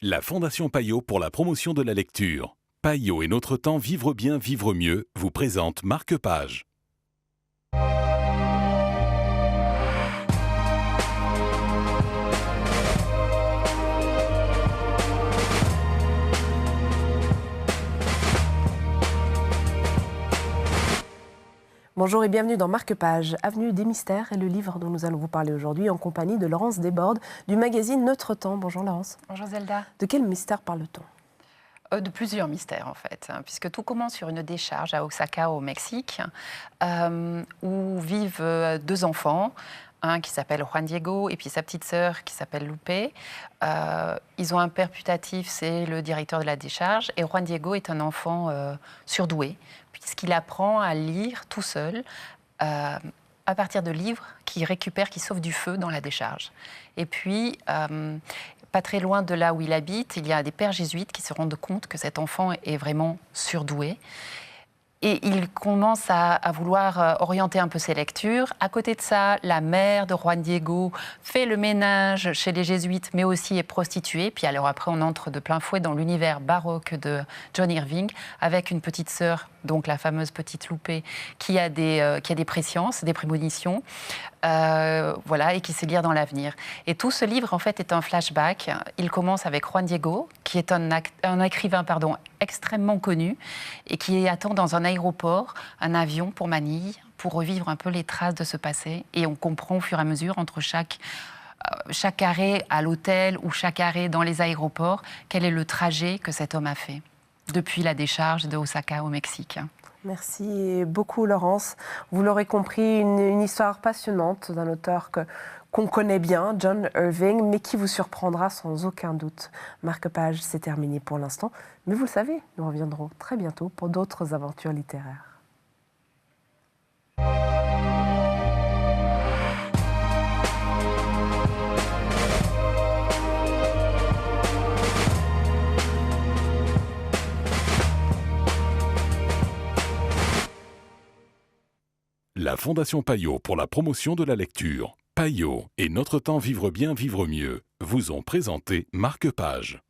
La Fondation Payot pour la promotion de la lecture. Payot et Notre Temps Vivre bien, vivre mieux vous présente Marque-Page. Bonjour et bienvenue dans Marque-Page. Avenue des Mystères est le livre dont nous allons vous parler aujourd'hui en compagnie de Laurence Desbordes du magazine Notre Temps. Bonjour Laurence. Bonjour Zelda. De quel mystère parle-t-on ? De plusieurs mystères en fait, puisque tout commence sur une décharge à Oaxaca au Mexique, où vivent deux enfants, un qui s'appelle Juan Diego et puis sa petite sœur qui s'appelle Lupe. Ils ont un père putatif, c'est le directeur de la décharge, et Juan Diego est un enfant surdoué, puisqu'il apprend à lire tout seul, à partir de livres qu'il récupère, qui sauvent du feu dans la décharge. Et puis, pas très loin de là où il habite, il y a des pères jésuites qui se rendent compte que cet enfant est vraiment surdoué. Et il commence à vouloir orienter un peu ses lectures. À côté de ça, la mère de Juan Diego fait le ménage chez les jésuites, mais aussi est prostituée. Puis alors après, on entre de plein fouet dans l'univers baroque de John Irving, avec une petite sœur, donc la fameuse petite Lupe, qui a des présciences, des prémonitions, voilà, et qui sait lire dans l'avenir. Et tout ce livre, en fait, est un flashback. Il commence avec Juan Diego, qui est un écrivain extrêmement connu, et qui attend dans un aéroport un avion pour Manille, pour revivre un peu les traces de ce passé. Et on comprend au fur et à mesure, entre chaque arrêt à l'hôtel ou chaque arrêt dans les aéroports, quel est le trajet que cet homme a fait depuis la décharge de Oaxaca au Mexique. Merci beaucoup Laurence. Vous l'aurez compris, une histoire passionnante d'un auteur qu'on connaît bien, John Irving, mais qui vous surprendra sans aucun doute. Marque-Page, c'est terminé pour l'instant, mais vous le savez, nous reviendrons très bientôt pour d'autres aventures littéraires. La Fondation Payot pour la promotion de la lecture. Payot et Notre Temps Vivre bien, vivre mieux vous ont présenté Marque-Page.